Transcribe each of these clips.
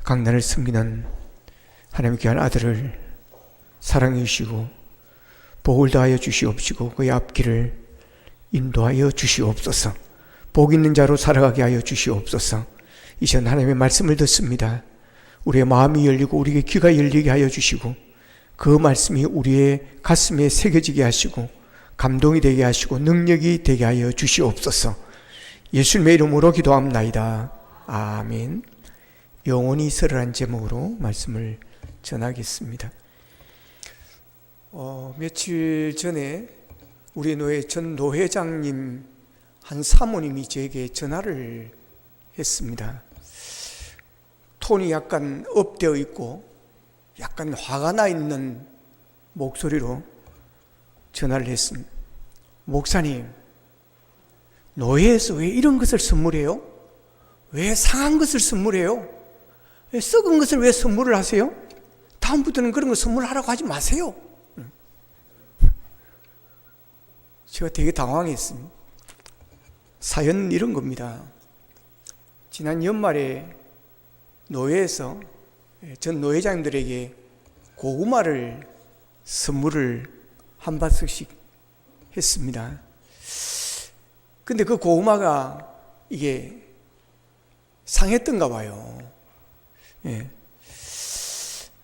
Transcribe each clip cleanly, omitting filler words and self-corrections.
강단을 섬기는 하나님의 귀한 아들을 사랑해 주시고 복을 다하여 주시옵시고 그의 앞길을 인도하여 주시옵소서. 복 있는 자로 살아가게 하여 주시옵소서. 이 시간 하나님의 말씀을 듣습니다. 우리의 마음이 열리고 우리의 귀가 열리게 하여 주시고 그 말씀이 우리의 가슴에 새겨지게 하시고 감동이 되게 하시고 능력이 되게 하여 주시옵소서. 예수님의 이름으로 기도합나이다. 아멘. 영원히 있으리라는 제목으로 말씀을 전하겠습니다. 며칠 전에 우리 노회 전 노회장님 한 사모님이 저에게 전화를 했습니다. 톤이 약간 업되어 있고 약간 화가 나 있는 목소리로 전화를 했습니다. 목사님, 노회에서 왜 이런 것을 선물해요? 왜 상한 것을 선물해요? 왜 썩은 것을 왜 선물을 하세요? 다음부터는 그런 거 선물하라고 하지 마세요. 제가 되게 당황했습니다. 사연은 이런 겁니다. 지난 연말에 노회에서 전 노회장님들에게 고구마를 선물을 한 바스씩 했습니다. 근데 그 고구마가 이게 상했던가 봐요. 예.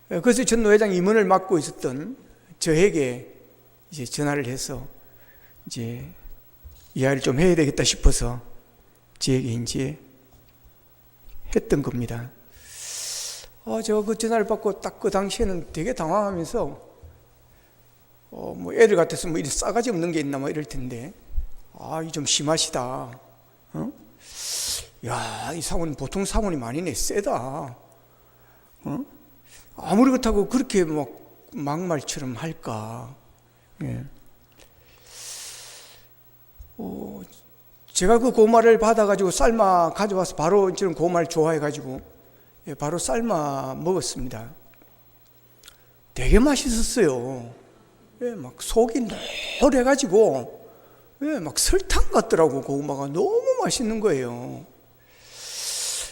그래서 전 노회장 임원을 맡고 있었던 저에게 이제 전화를 해서 이제 이야기를 좀 해야 되겠다 싶어서 저에게 이제 했던 겁니다. 제가 그 전화를 받고 딱 그 당시에는 되게 당황하면서 뭐 애들 같아서 뭐 이런 싸가지 없는 게 있나 뭐 이럴 텐데 이 좀 심하시다. 야, 이 사모님 보통 사모님 아니네. 세다. 아무리 그렇다고 그렇게 막 막말처럼 할까. 예. 제가 그 고구마를 받아가지고 삶아 가져와서 바로 저는 고구마를 좋아해가지고 바로 삶아 먹었습니다. 되게 맛있었어요. 막 속이 노래가지고 막 설탕 같더라고. 고구마가 너무 맛있는 거예요.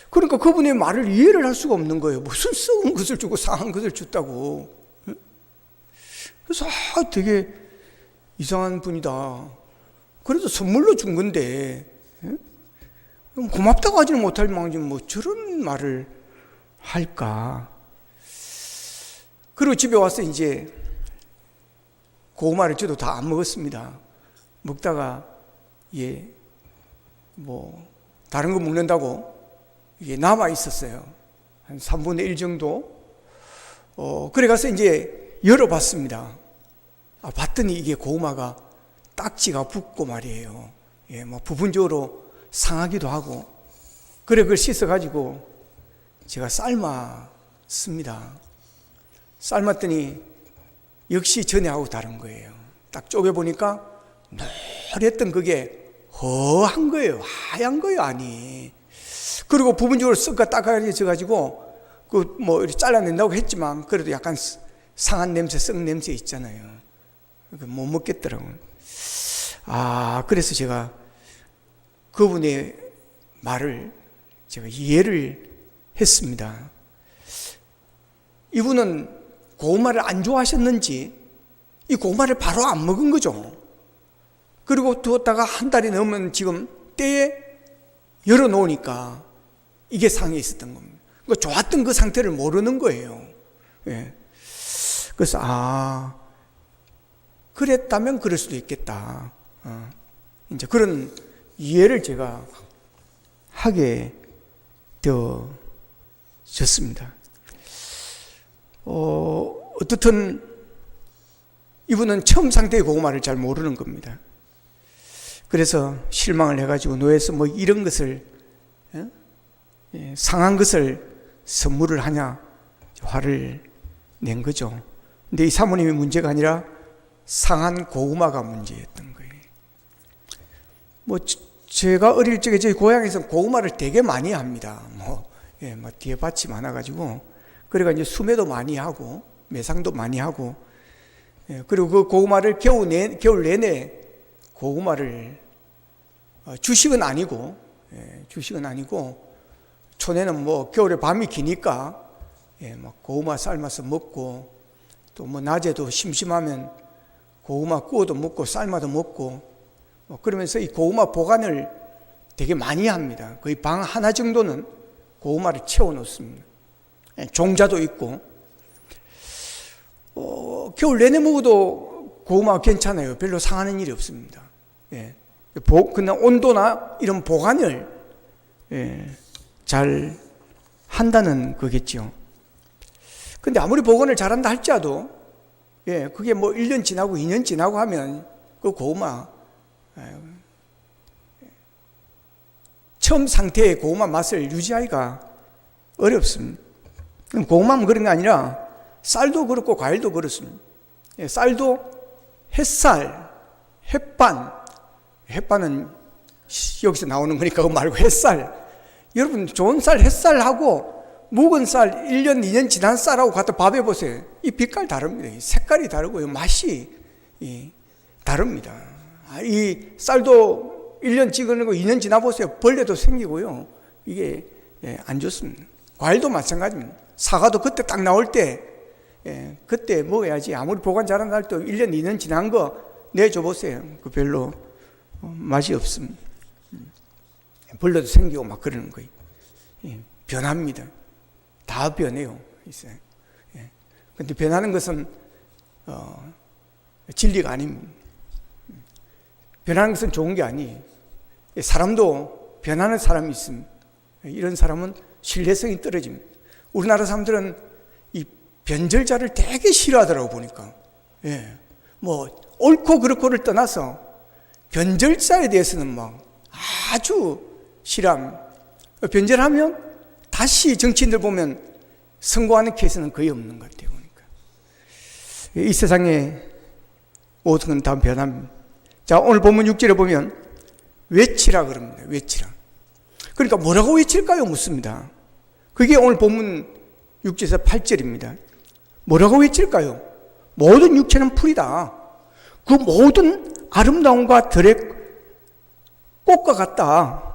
그러니까 그분의 말을 이해를 할 수가 없는 거예요. 무슨 썩은 것을 주고 상한 것을 줬다고. 그래서 되게 이상한 분이다. 그래도 선물로 준 건데 고맙다고 하지는 못할 망정 뭐 저런 말을 할까. 그리고 집에 와서 이제 고구마를 저도 다 안 먹었습니다. 먹다가 뭐 다른 거 먹는다고 이게 남아 있었어요. 한 3분의 1 정도. 그래 가서 이제 열어봤습니다. 봤더니 이게 고구마가 딱지가 붙고 말이에요. 뭐 부분적으로 상하기도 하고. 그래 그걸 씻어가지고 제가 삶았습니다. 삶았더니 역시 전에하고 다른 거예요. 딱 쪼개보니까 노랬던 그게 허한 거예요. 하얀 거예요, 아니. 그리고 부분적으로 썩가 닦아져가지고 그 뭐 이렇게 잘라낸다고 했지만 그래도 약간 상한 냄새, 썩 냄새 있잖아요. 못 먹겠더라고요. 그래서 제가 그분의 말을 제가 이해를 했습니다. 이분은 고구마를 안 좋아하셨는지 이 고구마를 바로 안 먹은 거죠. 그리고 두었다가 한 달이 넘으면 지금 때에 열어놓으니까 이게 상해 있었던 겁니다. 그러니까 좋았던 그 상태를 모르는 거예요. 그래서 그랬다면 그럴 수도 있겠다. 이제 그런 이해를 제가 하게 되어졌습니다. 어떻든 이분은 처음 상태의 고구마를 잘 모르는 겁니다. 그래서 실망을 해가지고 노예에서 뭐 이런 것을 상한 것을 선물을 하냐 화를 낸 거죠. 근데 이 사모님이 문제가 아니라 상한 고구마가 문제였던 거예요. 뭐 제가 어릴 적에 저희 고향에서 고구마를 되게 많이 합니다. 뭐 뒤에 밭이 많아가지고 그래가 이제 수매도 많이 하고 매상도 많이 하고 그리고 그 고구마를 겨울 내내 고구마를 주식은 아니고 초내는 뭐 겨울에 밤이 기니까 뭐 고구마 삶아서 먹고, 또 뭐 낮에도 심심하면 고구마 구워도 먹고 삶아도 먹고, 뭐 그러면서 이 고구마 보관을 되게 많이 합니다. 거의 방 하나 정도는 고구마를 채워 놓습니다. 종자도 있고, 겨울 내내 먹어도 고구마 괜찮아요. 별로 상하는 일이 없습니다. 그냥 온도나 이런 보관을 잘 한다는 거겠죠. 근데 아무리 보관을 잘한다 할지라도, 그게 뭐 1년 지나고 2년 지나고 하면 그 고구마, 처음 상태의 고구마 맛을 유지하기가 어렵습니다. 고구마만 그런 게 아니라 쌀도 그렇고 과일도 그렇습니다. 쌀도 햇살, 햇반은 여기서 나오는 거니까 그거 말고 햇살. 여러분 좋은 쌀 햇살하고 묵은 쌀 1년, 2년 지난 쌀하고 갖다 밥해 보세요. 이 빛깔 다릅니다. 색깔이 다르고요. 맛이 다릅니다. 이 쌀도 1년 찍어내고 2년 지나 보세요. 벌레도 생기고요. 이게 안 좋습니다. 과일도 마찬가지입니다. 사과도 그때 딱 나올 때 그때 먹어야지. 아무리 보관 잘한다 할 때 1년, 2년 지난 거 내줘 보세요. 그 별로 맛이 없습니다. 벌레도 생기고 막 그러는 거예요. 변합니다. 다 변해요. 그런데 변하는 것은 진리가 아닙니다. 변하는 것은 좋은 게 아니에요. 사람도 변하는 사람이 있습니다. 이런 사람은 신뢰성이 떨어집니다. 우리나라 사람들은 이 변절자를 되게 싫어하더라고 보니까. 뭐 옳고 그렇고를 떠나서 변절자에 대해서는 막 아주 싫어합니다. 변절하면 다시 정치인들 보면 성공하는 케이스는 거의 없는 것 같아요. 그러니까 이 세상에 모든 건 다 변합니다. 자, 오늘 본문 6절에 보면 외치라 그럽니다. 외치라. 그러니까 뭐라고 외칠까요? 묻습니다. 그게 오늘 본문 6절에서 8절입니다. 뭐라고 외칠까요? 모든 육체는 풀이다. 그 모든 아름다움과 들의 꽃과 같다.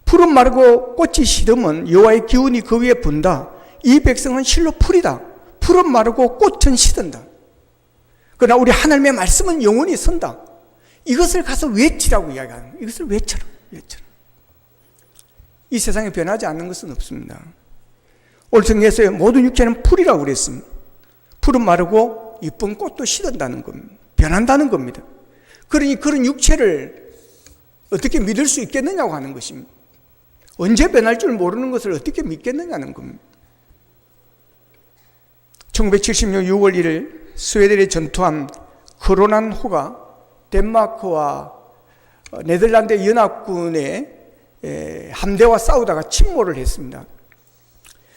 풀은 마르고 꽃이 시듬은 여호와의 기운이 그 위에 분다. 이 백성은 실로 풀이다. 풀은 마르고 꽃은 시든다. 그러나 우리 하나님의 말씀은 영원히 선다. 이것을 가서 외치라고 이야기하는 거예요. 이것을 외쳐라. 이 세상에 변하지 않는 것은 없습니다. 오늘 성경에서 모든 육체는 풀이라고 그랬습니다. 풀은 마르고 이쁜 꽃도 시든다는 겁니다. 변한다는 겁니다. 그러니 그런 육체를 어떻게 믿을 수 있겠느냐고 하는 것입니다. 언제 변할 줄 모르는 것을 어떻게 믿겠느냐는 겁니다. 1976년 6월 1일 스웨덴에 전투한 크로난호가 덴마크와 네덜란드 연합군의 함대와 싸우다가 침몰을 했습니다.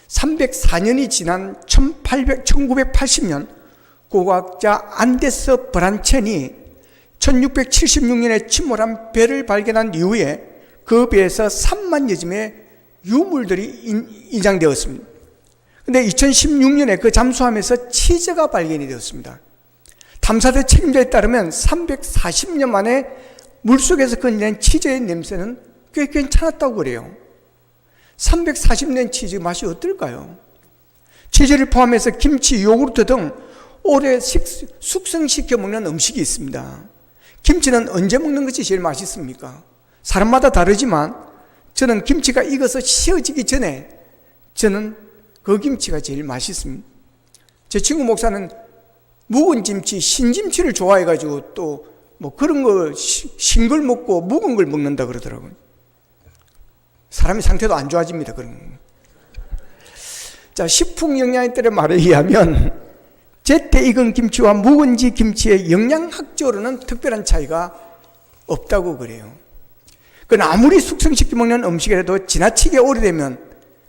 304년이 지난 1980년 고고학자 안데스 브란첸이 1676년에 침몰한 배를 발견한 이후에 그 배에서 3만여 점의 유물들이 인장되었습니다. 그런데 2016년에 그 잠수함에서 치즈가 발견이 되었습니다. 탐사대 책임자에 따르면 340년 만에 물속에서 건져낸 치즈의 냄새는 꽤 괜찮았다고 그래요. 340년 치즈 맛이 어떨까요? 치즈를 포함해서 김치, 요구르트 등 오래 숙성시켜 먹는 음식이 있습니다. 김치는 언제 먹는 것이 제일 맛있습니까? 사람마다 다르지만 저는 김치가 익어서 씌어지기 전에 저는 그 김치가 제일 맛있습니다. 제 친구 목사는 묵은 김치, 신김치를 좋아해가지고 또 뭐 그런 거 신 걸 먹고 묵은 걸 먹는다 그러더라고요. 사람이 상태도 안 좋아집니다. 그런 거. 자, 식품영양학들의 말에 의하면 제때 익은 김치와 묵은지 김치의 영양학적으로는 특별한 차이가 없다고 그래요. 그러나 아무리 숙성시켜 먹는 음식이라도 지나치게 오래되면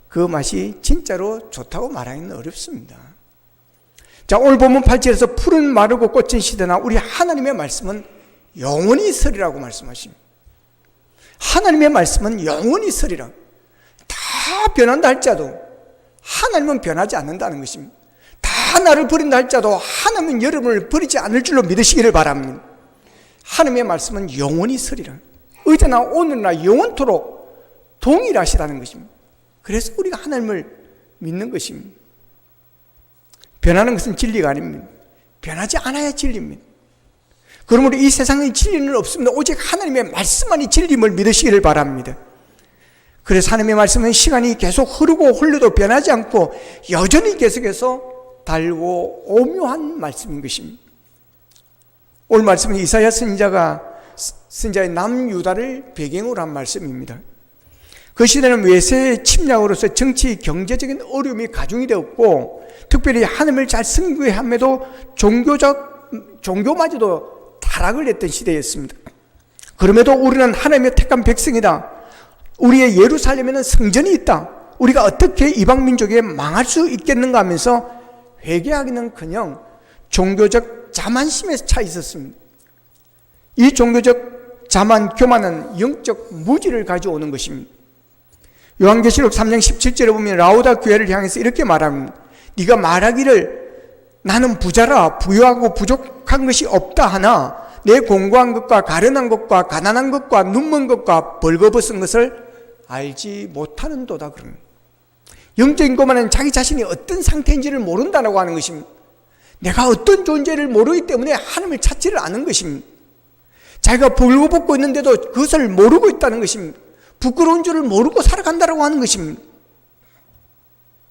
그 맛이 진짜로 좋다고 말하기는 어렵습니다. 자, 오늘 본문 8절에서 풀은 마르고 꽃은 시드나 우리 하나님의 말씀은 영원히 서리라고 말씀하십니다. 하나님의 말씀은 영원히 서리라. 다 변한다 할지라도 하나님은 변하지 않는다는 것입니다. 다 나를 버린다 할지라도 하나님은 여러분을 버리지 않을 줄로 믿으시기를 바랍니다. 하나님의 말씀은 영원히 서리라. 어제나 오늘나 영원토록 동일하시다는 것입니다. 그래서 우리가 하나님을 믿는 것입니다. 변하는 것은 진리가 아닙니다. 변하지 않아야 진리입니다. 그러므로 이 세상에 진리는 없습니다. 오직 하나님의 말씀만이 진리임을 믿으시기를 바랍니다. 그래서 하나님의 말씀은 시간이 계속 흐르고 흘러도 변하지 않고 여전히 계속해서 달고 오묘한 말씀인 것입니다. 오늘 말씀은 이사야 선지자의 남유다를 배경으로 한 말씀입니다. 그 시대는 외세의 침략으로서 정치, 경제적인 어려움이 가중이 되었고, 특별히 하나님을 잘 섬기함에도 종교마저도 타락을 했던 시대였습니다. 그럼에도 우리는 하나님의 택한 백성이다. 우리의 예루살렘에는 성전이 있다. 우리가 어떻게 이방 민족에 망할 수 있겠는가 하면서 회개하기는커녕 종교적 자만심에 차 있었습니다. 이 종교적 자만, 교만은 영적 무지를 가져오는 것입니다. 요한계시록 3장 17절에 보면 라오다 교회를 향해서 이렇게 말합니다. 네가 말하기를 나는 부자라 부유하고 부족한 것이 없다 하나 내 공고한 것과 가련한 것과 가난한 것과 눈먼 것과 벌거벗은 것을 알지 못하는도다. 그럽니다. 영적인 것만은 자기 자신이 어떤 상태인지를 모른다고 하는 것입니다. 내가 어떤 존재를 모르기 때문에 하나님을 찾지를 않은 것입니다. 자기가 벌거벗고 있는데도 그것을 모르고 있다는 것입니다. 부끄러운 줄을 모르고 살아간다고 하는 것입니다.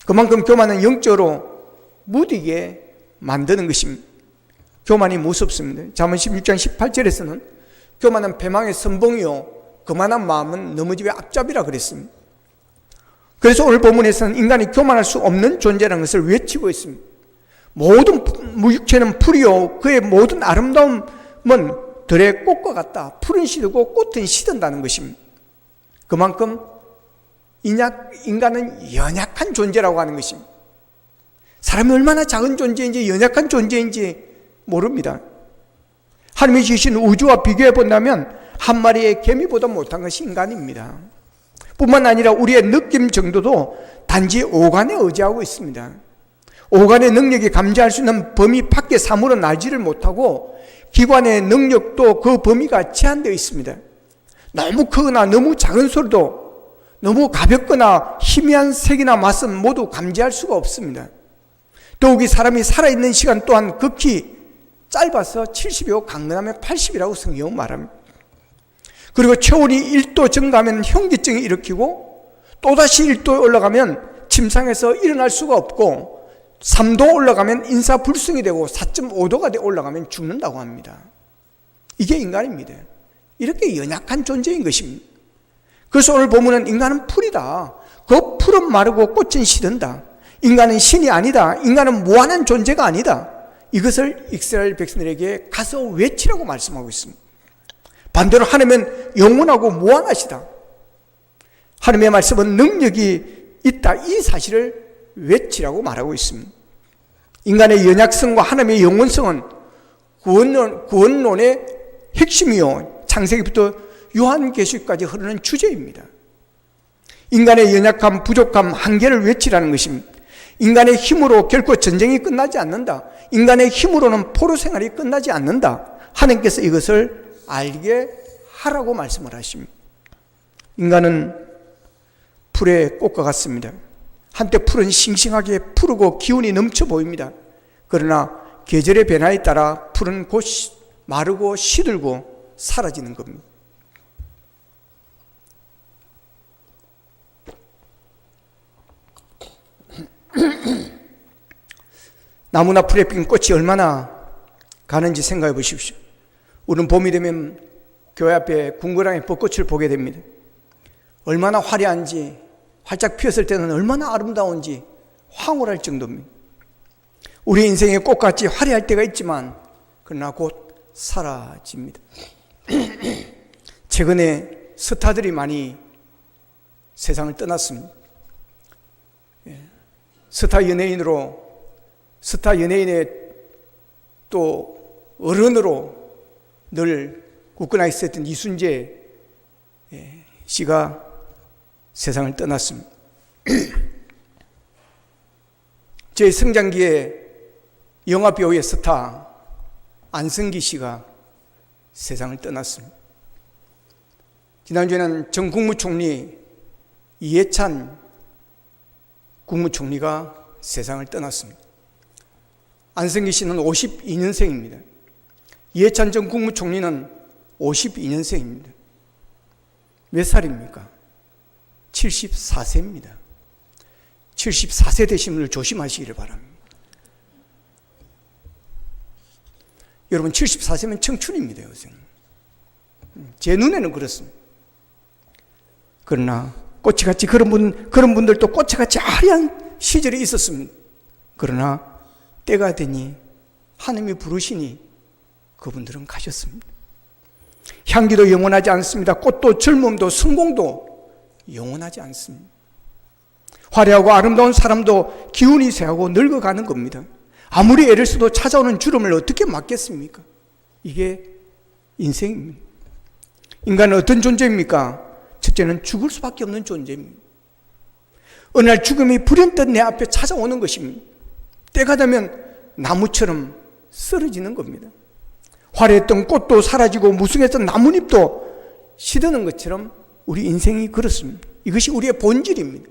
그만큼 교만은 영적으로 무디게 만드는 것입니다. 교만이 무섭습니다. 잠언 16장 18절에서는 교만은 패망의 선봉이요 거만한 마음은 넘어집의 앞잡이라 그랬습니다. 그래서 오늘 본문에서는 인간이 교만할 수 없는 존재라는 것을 외치고 있습니다. 모든 무육체는 풀이요 그의 모든 아름다움은 들의 꽃과 같다. 풀은 시들고 꽃은 시든다는 것입니다. 그만큼 인간은 연약한 존재라고 하는 것입니다. 사람이 얼마나 작은 존재인지 연약한 존재인지 모릅니다. 하나님이 지으신 우주와 비교해 본다면 한 마리의 개미보다 못한 것이 인간입니다. 뿐만 아니라 우리의 느낌 정도도 단지 오간에 의지하고 있습니다. 오간의 능력이 감지할 수 있는 범위 밖에 사물은 알지를 못하고 기관의 능력도 그 범위가 제한되어 있습니다. 너무 크거나 너무 작은 소리도 너무 가볍거나 희미한 색이나 맛은 모두 감지할 수가 없습니다. 더욱이 사람이 살아있는 시간 또한 극히 짧아서 70이고 강건하면 80이라고 성경은 말합니다. 그리고 체온이 1도 증가하면 현기증이 일으키고 또다시 1도 올라가면 침상에서 일어날 수가 없고 3도 올라가면 인사불성이 되고 4.5도가 올라가면 죽는다고 합니다. 이게 인간입니다. 이렇게 연약한 존재인 것입니다. 그래서 오늘 보면은 인간은 풀이다. 그 풀은 마르고 꽃은 시든다. 인간은 신이 아니다. 인간은 무한한 존재가 아니다. 이것을 이스라엘 백성들에게 가서 외치라고 말씀하고 있습니다. 반대로 하나님은 영원하고 무한하시다. 하나님의 말씀은 능력이 있다. 이 사실을 외치라고 말하고 있습니다. 인간의 연약성과 하나님의 영원성은 구원론의 핵심이요 창세기부터 요한계시까지 흐르는 주제입니다. 인간의 연약함, 부족함, 한계를 외치라는 것입니다. 인간의 힘으로 결코 전쟁이 끝나지 않는다. 인간의 힘으로는 포로 생활이 끝나지 않는다. 하나님께서 이것을 알게 하라고 말씀을 하십니다. 인간은 풀의 꽃과 같습니다. 한때 풀은 싱싱하게 푸르고 기운이 넘쳐 보입니다. 그러나 계절의 변화에 따라 풀은 곧 마르고 시들고 사라지는 겁니다. 나무나 풀에 핀 꽃이 얼마나 가는지 생각해 보십시오. 우리는 봄이 되면 교회 앞에 궁궐항에 벚꽃을 보게 됩니다. 얼마나 화려한지, 활짝 피었을 때는 얼마나 아름다운지 황홀할 정도입니다. 우리 인생의 꽃같이 화려할 때가 있지만 그러나 곧 사라집니다. 최근에 스타들이 많이 세상을 떠났습니다. 스타 연예인의 또 어른으로 늘 굳건하게 있었던 이순재 씨가 세상을 떠났습니다. 제 성장기에 영화배우의 스타 안성기 씨가 세상을 떠났습니다. 지난주에는 전 국무총리 이해찬 국무총리가 세상을 떠났습니다. 안성기 씨는 52년생입니다. 이해찬 전 국무총리는 52년생입니다. 몇 살입니까? 74세입니다. 74세 되신 분을 조심하시기를 바랍니다. 여러분 74세면 청춘입니다. 요새는. 제 눈에는 그렇습니다. 그러나 꽃이같이 그런 분들도 꽃이같이 아리한 시절이 있었습니다. 그러나 때가 되니 하나님이 부르시니 그분들은 가셨습니다. 향기도 영원하지 않습니다. 꽃도 젊음도 성공도 영원하지 않습니다. 화려하고 아름다운 사람도 기운이 쇠하고 늙어가는 겁니다. 아무리 애를 써도 찾아오는 주름을 어떻게 막겠습니까? 이게 인생입니다. 인간은 어떤 존재입니까? 첫째는 죽을 수밖에 없는 존재입니다. 어느 날 죽음이 불현듯 내 앞에 찾아오는 것입니다. 때가 되면 나무처럼 쓰러지는 겁니다. 화려했던 꽃도 사라지고 무성했던 나뭇잎도 시드는 것처럼 우리 인생이 그렇습니다. 이것이 우리의 본질입니다.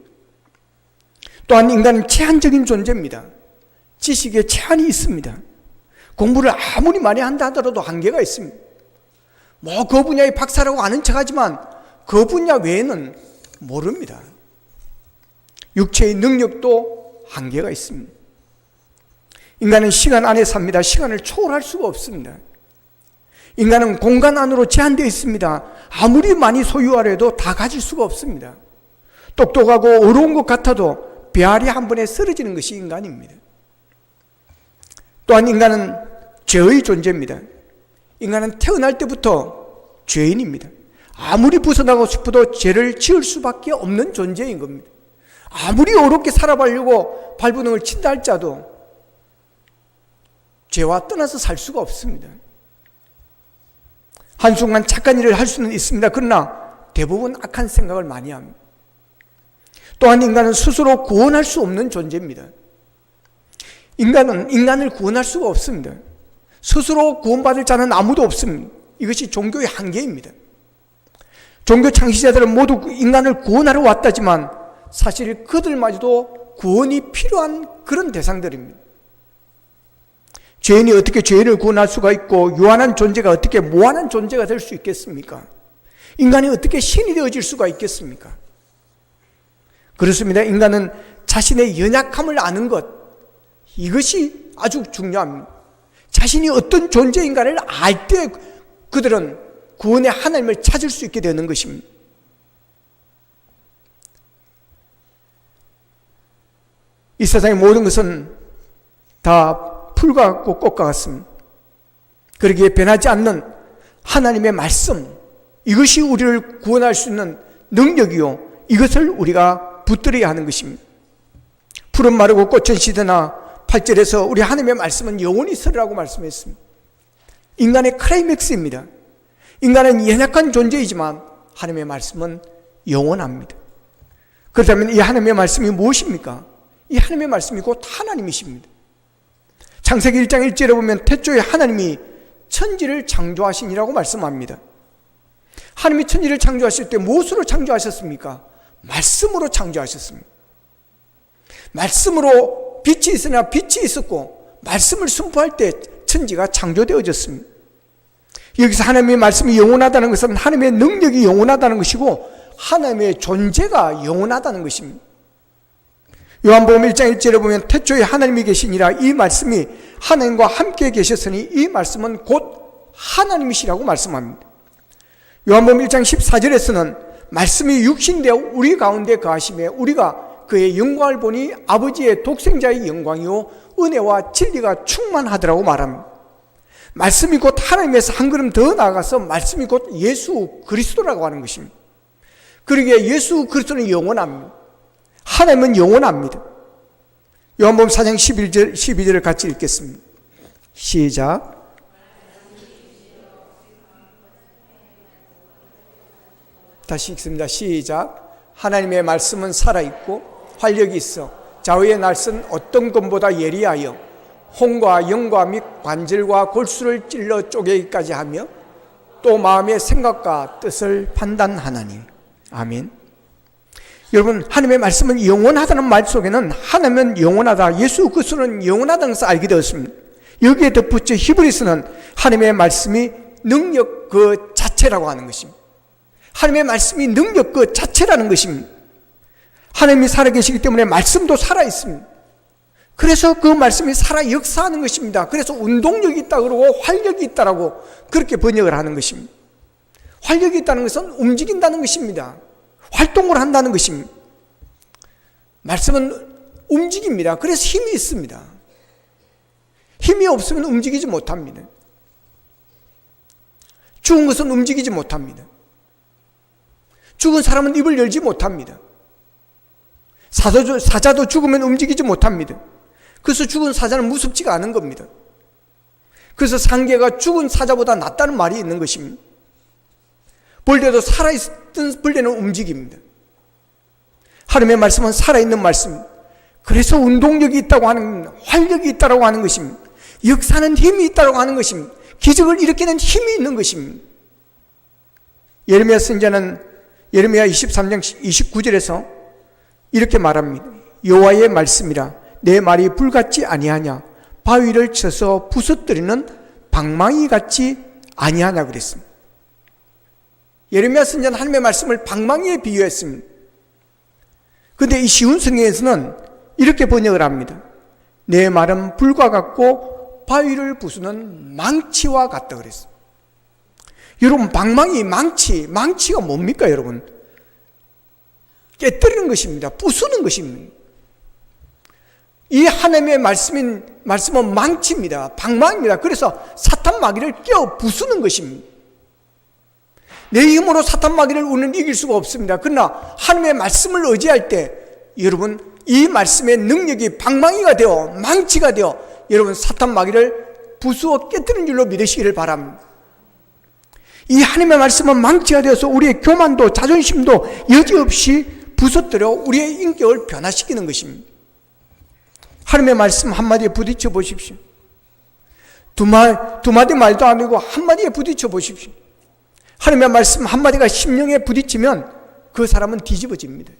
또한 인간은 제한적인 존재입니다. 지식에 제한이 있습니다. 공부를 아무리 많이 한다 하더라도 한계가 있습니다. 그 분야의 박사라고 아는 척하지만 그 분야 외에는 모릅니다. 육체의 능력도 한계가 있습니다. 인간은 시간 안에 삽니다. 시간을 초월할 수가 없습니다. 인간은 공간 안으로 제한되어 있습니다. 아무리 많이 소유하려 해도 다 가질 수가 없습니다. 똑똑하고 어려운 것 같아도 배알이 한 번에 쓰러지는 것이 인간입니다. 또한 인간은 죄의 존재입니다. 인간은 태어날 때부터 죄인입니다. 아무리 벗어나고 싶어도 죄를 지을 수밖에 없는 존재인 겁니다. 아무리 어렵게 살아보려고 발버둥을 친다 할지라도 죄와 떠나서 살 수가 없습니다. 한순간 착한 일을 할 수는 있습니다. 그러나 대부분 악한 생각을 많이 합니다. 또한 인간은 스스로 구원할 수 없는 존재입니다. 인간은 인간을 구원할 수가 없습니다. 스스로 구원받을 자는 아무도 없습니다. 이것이 종교의 한계입니다. 종교 창시자들은 모두 인간을 구원하러 왔다지만 사실 그들마저도 구원이 필요한 그런 대상들입니다. 죄인이 어떻게 죄인을 구원할 수가 있고 유한한 존재가 어떻게 무한한 존재가 될 수 있겠습니까? 인간이 어떻게 신이 되어질 수가 있겠습니까? 그렇습니다. 인간은 자신의 연약함을 아는 것, 이것이 아주 중요합니다. 자신이 어떤 존재인가를 알 때 그들은 구원의 하나님을 찾을 수 있게 되는 것입니다. 이 세상의 모든 것은 다 풀과 같고 꽃과 같습니다. 그러기에 변하지 않는 하나님의 말씀, 이것이 우리를 구원할 수 있는 능력이요, 이것을 우리가 붙들어야 하는 것입니다. 풀은 마르고 꽃은 시드나 8절에서 우리 하나님의 말씀은 영원히 서리라고 말씀했습니다. 인간의 클라이맥스입니다. 인간은 연약한 존재이지만 하나님의 말씀은 영원합니다. 그렇다면 이 하나님의 말씀이 무엇입니까? 이 하나님의 말씀이 곧 하나님이십니다. 창세기 1장 1절에 보면 태초에 하나님이 천지를 창조하시니라고 말씀합니다. 하나님이 천지를 창조하실 때 무엇으로 창조하셨습니까? 말씀으로 창조하셨습니다. 말씀으로 빛이 있으나 빛이 있었고 말씀을 선포할 때 천지가 창조되어졌습니다. 여기서 하나님의 말씀이 영원하다는 것은 하나님의 능력이 영원하다는 것이고 하나님의 존재가 영원하다는 것입니다. 요한복음 1장 1절에 보면 태초에 하나님이 계시니라, 이 말씀이 하나님과 함께 계셨으니 이 말씀은 곧 하나님이시라고 말씀합니다. 요한복음 1장 14절에서는 말씀이 육신되어 우리 가운데 거하심에 우리가 그의 영광을 보니 아버지의 독생자의 영광이요 은혜와 진리가 충만하더라고 말합니다. 말씀이 곧 하나님에서 한 걸음 더 나아가서 말씀이 곧 예수 그리스도라고 하는 것입니다. 그러기에 예수 그리스도는 영원합니다. 하나님은 영원합니다. 요한복음 4장 12절을 같이 읽겠습니다. 시작. 다시 읽습니다. 시작. 하나님의 말씀은 살아있고 활력이 있어 좌우의 날선 어떤 것보다 예리하여 혼과 영과 및 관절과 골수를 찔러 쪼개기까지 하며 또 마음의 생각과 뜻을 판단하나니. 아멘. 여러분, 하나님의 말씀은 영원하다는 말 속에는 하나님은 영원하다, 예수 그리스도는 영원하다는 것을 알게 되었습니다. 여기에 덧붙여 히브리서는 하나님의 말씀이 능력 그 자체라고 하는 것입니다. 하나님의 말씀이 능력 그 자체라는 것입니다. 하나님이 살아계시기 때문에 말씀도 살아있습니다. 그래서 그 말씀이 살아 역사하는 것입니다. 그래서 운동력이 있다 그러고 활력이 있다라고 그렇게 번역을 하는 것입니다. 활력이 있다는 것은 움직인다는 것입니다. 활동을 한다는 것입니다. 말씀은 움직입니다. 그래서 힘이 있습니다. 힘이 없으면 움직이지 못합니다. 죽은 것은 움직이지 못합니다. 죽은 사람은 입을 열지 못합니다. 사자도 죽으면 움직이지 못합니다. 그래서 죽은 사자는 무섭지가 않은 겁니다. 그래서 상계가 죽은 사자보다 낫다는 말이 있는 것입니다. 벌레도 살아있던 벌레는 움직입니다. 하나님의 말씀은 살아있는 말씀. 그래서 운동력이 있다고 하는, 활력이 있다고 하는 것입니다. 역사는 힘이 있다고 하는 것입니다. 기적을 일으키는 힘이 있는 것입니다. 예레미야 선지자는 예레미야 23장 29절에서 이렇게 말합니다. 여호와의 말씀이라 내 말이 불같지 아니하냐, 바위를 쳐서 부서뜨리는 방망이 같지 아니하냐 그랬습니다. 예레미야 선지자는 하나님의 말씀을 방망이에 비유했습니다. 그런데 이 쉬운 성경에서는 이렇게 번역을 합니다. 내 말은 불과 같고 바위를 부수는 망치와 같다 그랬습니다. 여러분, 방망이, 망치가 뭡니까 여러분? 깨뜨리는 것입니다. 부수는 것입니다. 이 하나님의 말씀은 망치입니다. 방망입니다. 그래서 사탄 마귀를 깨어 부수는 것입니다. 내 힘으로 사탄 마귀를 우리는 이길 수가 없습니다. 그러나 하나님의 말씀을 의지할 때 여러분, 이 말씀의 능력이 방망이가 되어 망치가 되어 여러분 사탄 마귀를 부수어 깨뜨리는 줄로 믿으시기를 바랍니다. 이 하나님의 말씀은 망치가 되어서 우리의 교만도 자존심도 여지없이 부서뜨려 우리의 인격을 변화시키는 것입니다. 하나님의 말씀 한마디에 부딪혀 보십시오. 두 마디 말도 아니고 한마디에 부딪혀 보십시오. 하나님의 말씀 한마디가 심령에 부딪히면 그 사람은 뒤집어집니다.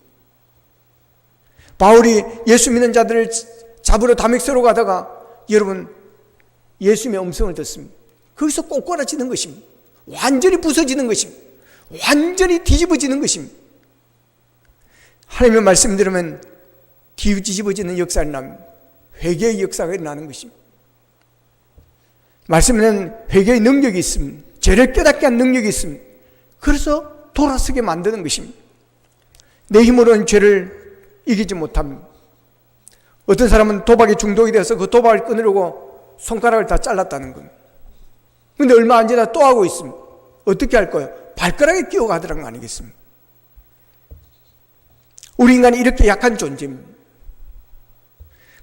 바울이 예수 믿는 자들을 잡으러 다메섹으로 가다가 여러분 예수님의 음성을 듣습니다. 거기서 꼬꾸라지는 것입니다. 완전히 부서지는 것입니다. 완전히 뒤집어지는 것입니다. 하나님의 말씀 들으면 뒤집어지는 역사가 납니다. 회개의 역사가 일어나는 것입니다. 말씀에는 회개의 능력이 있습니다. 죄를 깨닫게 한 능력이 있습니다. 그래서 돌아서게 만드는 것입니다. 내 힘으로는 죄를 이기지 못합니다. 어떤 사람은 도박에 중독이 되어서 그 도박을 끊으려고 손가락을 다 잘랐다는 겁니다. 그런데 얼마 안 지나 또 하고 있습니다. 어떻게 할 거예요? 발가락에 끼워가더라는 거 아니겠습니까? 우리 인간이 이렇게 약한 존재입니다.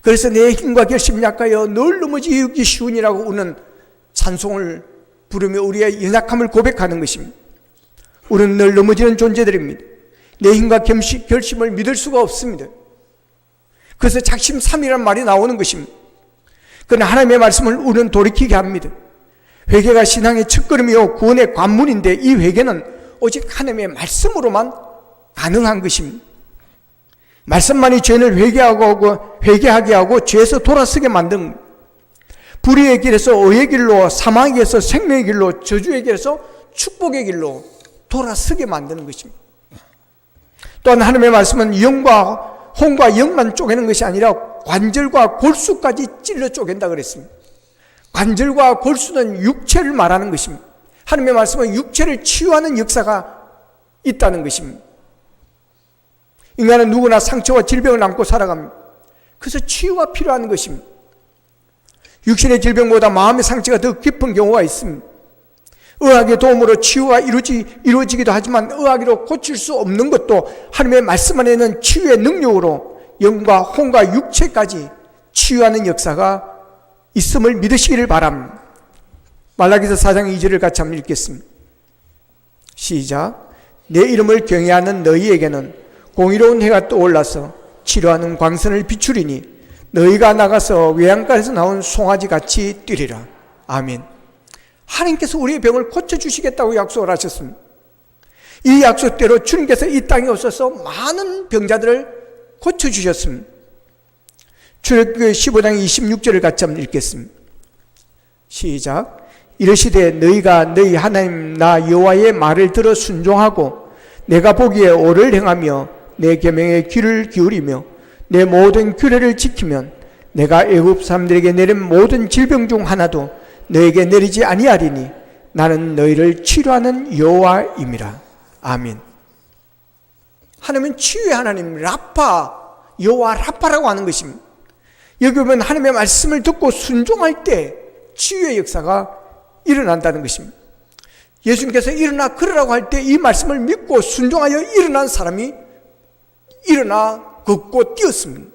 그래서 내 힘과 결심이 약하여 늘 넘어지기 쉬우니라고 우는 찬송을 부르며 우리의 연약함을 고백하는 것입니다. 우리는 늘 넘어지는 존재들입니다. 내 힘과 결심을 믿을 수가 없습니다. 그래서 작심삼일이라는 말이 나오는 것입니다. 그러나 하나님의 말씀을 우리는 돌이키게 합니다. 회개가 신앙의 첫걸음이요 구원의 관문인데 이 회개는 오직 하나님의 말씀으로만 가능한 것입니다. 말씀만이 죄를 회개하게 하고 죄에서 돌아서게 만든, 불의의 길에서 의의 길로, 사망의 길에서 생명의 길로, 저주의 길에서 축복의 길로 돌아서게 만드는 것입니다. 또한 하나님의 말씀은 혼과 영만 쪼개는 것이 아니라 관절과 골수까지 찔러 쪼갠다 그랬습니다. 관절과 골수는 육체를 말하는 것입니다. 하나님의 말씀은 육체를 치유하는 역사가 있다는 것입니다. 인간은 누구나 상처와 질병을 안고 살아갑니다. 그래서 치유가 필요한 것입니다. 육신의 질병보다 마음의 상처가 더 깊은 경우가 있습니다. 의학의 도움으로 치유가 이루어지기도 하지만 의학으로 고칠 수 없는 것도 하나님의 말씀 안에는 치유의 능력으로 영과 혼과 육체까지 치유하는 역사가 있음을 믿으시기를 바랍니다. 말라기서 4장 2절을 같이 한번 읽겠습니다. 시작. 내 이름을 경외하는 너희에게는 공의로운 해가 떠올라서 치료하는 광선을 비추리니 너희가 나가서 외양간에서 나온 송아지 같이 뛰리라. 아멘. 하나님께서 우리의 병을 고쳐주시겠다고 약속을 하셨습니다. 이 약속대로 주님께서 이 땅에 오셔서 많은 병자들을 고쳐주셨습니다. 출애굽기 15장 26절을 같이 한번 읽겠습니다. 시작. 이르시되 너희가 너희 하나님 나 여호와의 말을 들어 순종하고 내가 보기에 옳을 행하며 내 계명에 귀를 기울이며 내 모든 규례를 지키면 내가 애굽 사람들에게 내린 모든 질병 중 하나도 너에게 내리지 아니하리니 나는 너희를 치료하는 여호와임이라. 아멘. 하나님은 치유의 하나님, 라파, 여호와 라파라고 하는 것입니다. 여기 보면 하나님의 말씀을 듣고 순종할 때 치유의 역사가 일어난다는 것입니다. 예수님께서 일어나 걸으라고 할 때 이 말씀을 믿고 순종하여 일어난 사람이 일어나 걷고 뛰었습니다.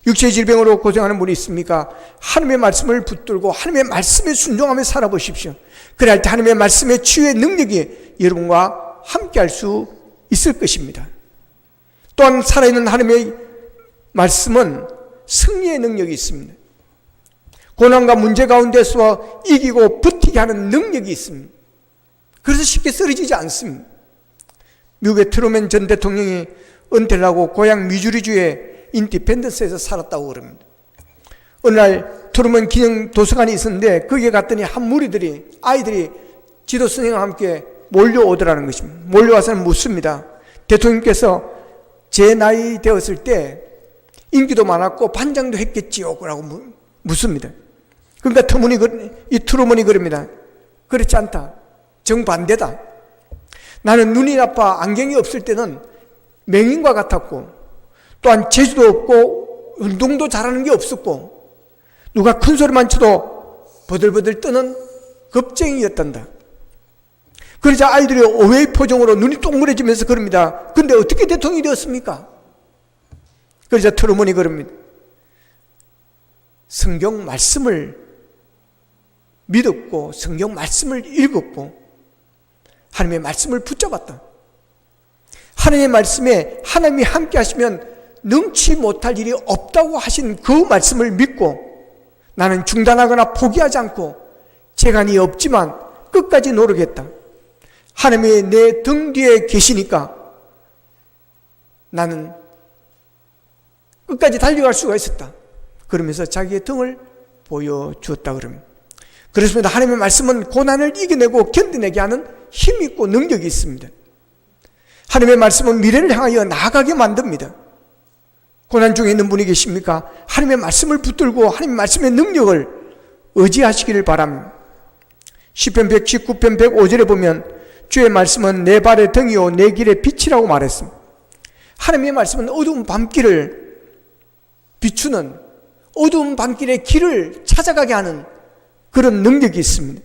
육체의 질병으로 고생하는 분이 있습니까? 하나님의 말씀을 붙들고 하나님의 말씀에 순종하며 살아보십시오. 그럴 때 하나님의 말씀의 치유의 능력이 여러분과 함께 할 수 있을 것입니다. 또한 살아있는 하나님의 말씀은 승리의 능력이 있습니다. 고난과 문제 가운데서 이기고 버티게 하는 능력이 있습니다. 그래서 쉽게 쓰러지지 않습니다. 미국의 트루먼 전 대통령이 은퇴를 하고 고향 미주리주의 인디펜던스에서 살았다고 그럽니다. 어느 날 트루먼 기념 도서관이 있었는데 거기에 갔더니 한 무리들이, 아이들이 지도 선생님과 함께 몰려오더라는 것입니다. 몰려와서는 묻습니다. 대통령께서 제 나이 되었을 때 인기도 많았고 반장도 했겠지요? 라고 묻습니다. 그러니까 이 트루먼이 그럽니다. 그렇지 않다. 정반대다. 나는 눈이 나빠 안경이 없을 때는 맹인과 같았고 또한 재주도 없고 운동도 잘하는 게 없었고 누가 큰 소리만 쳐도 버들버들 뜨는 겁쟁이였단다. 그러자 아이들이 오해의 표정으로 눈이 동그래지면서 그럽니다. 근데 어떻게 대통령이 되었습니까? 그러자 트루먼이 그럽니다. 성경 말씀을 믿었고 성경 말씀을 읽었고 하나님의 말씀을 붙잡았다. 하나님의 말씀에 하나님이 함께 하시면 능치 못할 일이 없다고 하신 그 말씀을 믿고 나는 중단하거나 포기하지 않고 재간이 없지만 끝까지 노력했다. 하나님이 내 등 뒤에 계시니까 나는 끝까지 달려갈 수가 있었다. 그러면서 자기의 등을 보여주었다 그럽니다. 그렇습니다. 하나님의 말씀은 고난을 이겨내고 견뎌내게 하는 힘이 있고 능력이 있습니다. 하나님의 말씀은 미래를 향하여 나아가게 만듭니다. 고난 중에 있는 분이 계십니까? 하나님의 말씀을 붙들고 하나님의 말씀의 능력을 의지하시기를 바랍니다. 시편 119편 105절에 보면 주의 말씀은 내 발의 등이요 내 길의 빛이라고 말했습니다. 하나님의 말씀은 어두운 밤길을 비추는, 어두운 밤길의 길을 찾아가게 하는 그런 능력이 있습니다.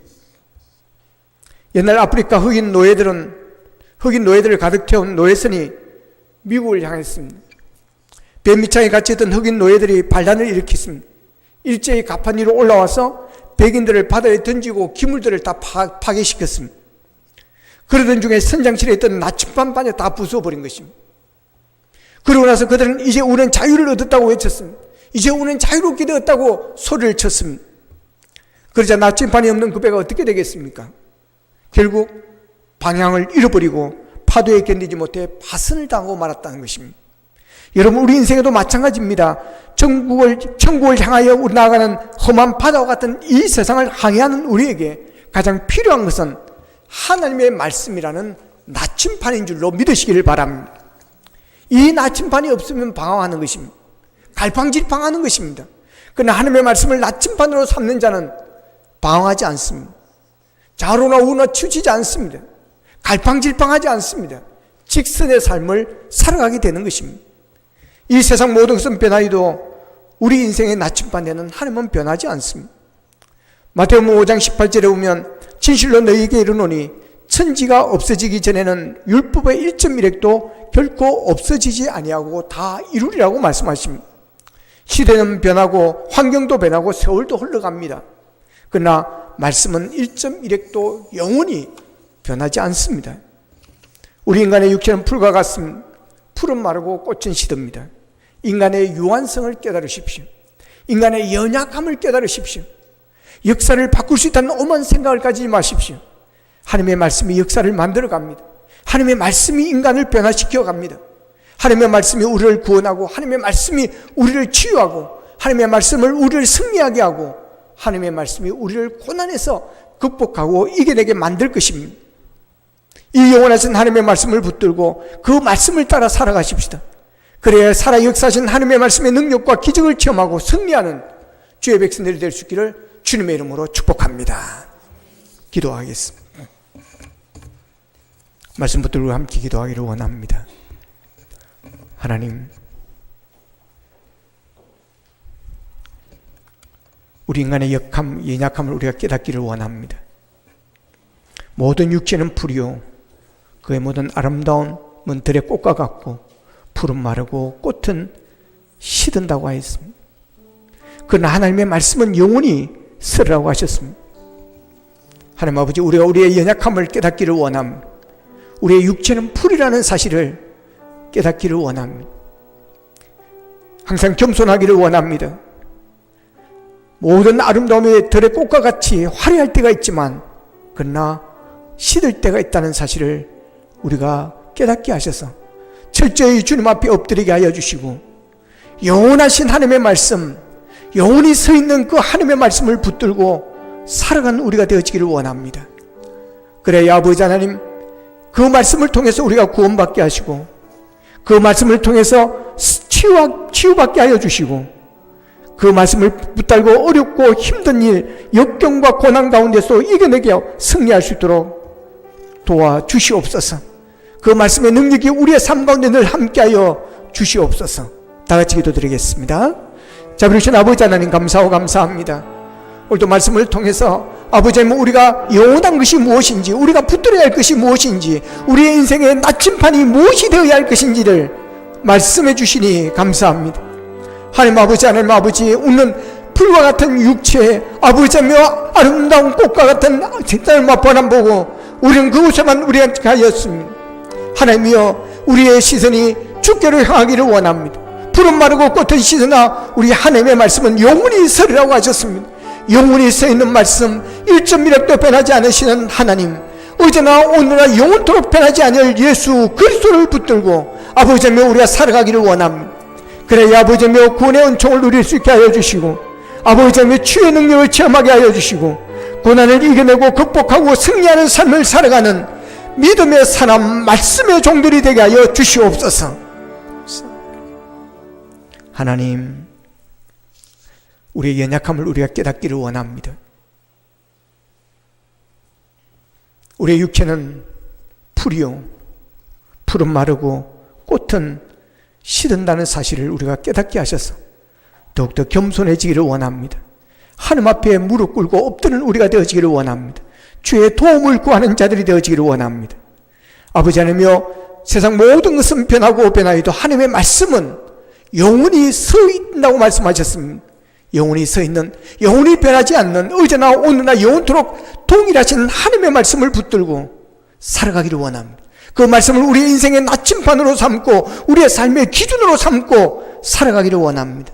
옛날 아프리카 흑인 노예들을 가득 태운 노예선이 미국을 향했습니다. 배 밑창에 갇혀있던 흑인 노예들이 반란을 일으켰습니다. 일제히 가판 위로 올라와서 백인들을 바다에 던지고 기물들을 다 파괴시켰습니다. 그러던 중에 선장실에 있던 나침반반에 다 부숴버린 것입니다. 그러고 나서 그들은 이제 우리는 자유를 얻었다고 외쳤습니다. 이제 우리는 자유롭게 되었다고 소리를 쳤습니다. 그러자 나침반이 없는 그 배가 어떻게 되겠습니까? 결국 방향을 잃어버리고 파도에 견디지 못해 파선을 당하고 말았다는 것입니다. 여러분, 우리 인생에도 마찬가지입니다. 천국을 향하여 나아가는 험한 바다와 같은 이 세상을 항해하는 우리에게 가장 필요한 것은 하나님의 말씀이라는 나침반인 줄로 믿으시기를 바랍니다. 이 나침반이 없으면 방황하는 것입니다. 갈팡질팡하는 것입니다. 그러나 하나님의 말씀을 나침반으로 삼는 자는 방황하지 않습니다. 좌로나 우로나 치우치지 않습니다. 갈팡질팡하지 않습니다. 직선의 삶을 살아가게 되는 것입니다. 이 세상 모든 것은 변하여도 우리 인생의 나침반에는 하나님은 변하지 않습니다. 마태복음 5장 18절에 보면 진실로 너희에게 이르노니 천지가 없어지기 전에는 율법의 1.1획도 결코 없어지지 아니하고 다 이루리라고 말씀하십니다. 시대는 변하고 환경도 변하고 세월도 흘러갑니다. 그러나 말씀은 1.1획도 영원히 변하지 않습니다. 우리 인간의 육체는 풀과 같습니다. 풀은 마르고 꽃은 시듭니다. 인간의 유한성을 깨달으십시오. 인간의 연약함을 깨달으십시오. 역사를 바꿀 수 있다는 오만 생각을 가지지 마십시오. 하나님의 말씀이 역사를 만들어 갑니다. 하나님의 말씀이 인간을 변화시켜 갑니다. 하나님의 말씀이 우리를 구원하고, 하나님의 말씀이 우리를 치유하고, 하나님의 말씀을 우리를 승리하게 하고, 하나님의 말씀이 우리를 고난에서 극복하고 이겨내게 만들 것입니다. 이 영원하신 하나님의 말씀을 붙들고 그 말씀을 따라 살아가십시다. 그래야 살아 역사하신 하나님의 말씀의 능력과 기적을 체험하고 승리하는 주의 백성들이 될 수 있기를 주님의 이름으로 축복합니다. 기도하겠습니다. 말씀 붙들고 함께 기도하기를 원합니다. 하나님, 우리 인간의 연약함을 우리가 깨닫기를 원합니다. 모든 육체는 풀이요, 그의 모든 아름다움은 들의 꽃과 같고 풀은 마르고 꽃은 시든다고 하였습니다. 그러나 하나님의 말씀은 영원히 서리라고 하셨습니다. 하나님 아버지, 우리가 우리의 연약함을 깨닫기를 원합니다. 우리의 육체는 풀이라는 사실을 깨닫기를 원합니다. 항상 겸손하기를 원합니다. 모든 아름다움이 들의 꽃과 같이 화려할 때가 있지만 그러나 시들 때가 있다는 사실을 우리가 깨닫게 하셔서 철저히 주님 앞에 엎드리게 하여 주시고, 영원하신 하나님의 말씀, 영원히 서 있는 그 하나님의 말씀을 붙들고 살아가는 우리가 되어지기를 원합니다. 그래야 아버지 하나님, 그 말씀을 통해서 우리가 구원받게 하시고, 그 말씀을 통해서 치유받게 하여 주시고, 그 말씀을 붙들고 어렵고 힘든 일, 역경과 고난 가운데서 이겨내게 승리할 수 있도록 도와주시옵소서. 그 말씀의 능력이 우리의 삶 가운데 늘 함께하여 주시옵소서. 다 같이 기도드리겠습니다. 자, 그러신 아버지 하나님, 감사하고 감사합니다. 오늘도 말씀을 통해서 아버지 하나님, 우리가 영원한 것이 무엇인지, 우리가 붙들어야 할 것이 무엇인지, 우리의 인생의 나침판이 무엇이 되어야 할 것인지를 말씀해 주시니 감사합니다. 하나님 아버지, 하나님 아버지, 웃는 풀과 같은 육체에 아버지며 아름다운 꽃과 같은 색깔을 맛보안 보고 우리는 그곳에만 우리가 가였습니다. 하나님이여, 우리의 시선이 주께로 향하기를 원합니다. 푸른 마르고 꽃은 시드나 우리 하나님의 말씀은 영원히 서리라고 하셨습니다. 영원히 서있는 말씀, 1.1획도 변하지 않으시는 하나님, 어제나 오늘나 영원토록 변하지 않을 예수 그리스도를 붙들고 아버지며 우리가 살아가기를 원합니다. 그래야 아버지며 구원의 은총을 누릴 수 있게 하여 주시고, 아버지며 치유의 능력을 체험하게 하여 주시고, 고난을 이겨내고 극복하고 승리하는 삶을 살아가는 믿음의 사람, 말씀의 종들이 되게 하여 주시옵소서. 하나님, 우리의 연약함을 우리가 깨닫기를 원합니다. 우리의 육체는 풀이요, 풀은 마르고 꽃은 시든다는 사실을 우리가 깨닫게 하셔서 더욱더 겸손해지기를 원합니다. 하나님 앞에 무릎 꿇고 엎드리는 우리가 되어지기를 원합니다. 주의 도움을 구하는 자들이 되어지기를 원합니다. 아버지 하나님이여, 세상 모든 것은 변하고 변하여도 하나님의 말씀은 영원히 서 있다고 말씀하셨습니다. 영원히 서 있는, 영원히 변하지 않는, 어제나 오늘나 영원토록 동일하신 하나님의 말씀을 붙들고 살아가기를 원합니다. 그 말씀을 우리의 인생의 나침반으로 삼고 우리의 삶의 기준으로 삼고 살아가기를 원합니다.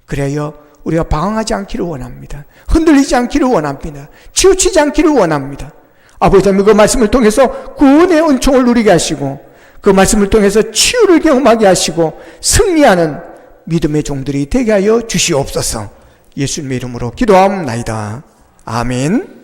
그래야 우리가 방황하지 않기를 원합니다. 흔들리지 않기를 원합니다. 치우치지 않기를 원합니다. 아버지 하나님, 그 말씀을 통해서 구원의 은총을 누리게 하시고, 그 말씀을 통해서 치유를 경험하게 하시고 승리하는 믿음의 종들이 되게 하여 주시옵소서. 예수님의 이름으로 기도하옵나이다. 아멘.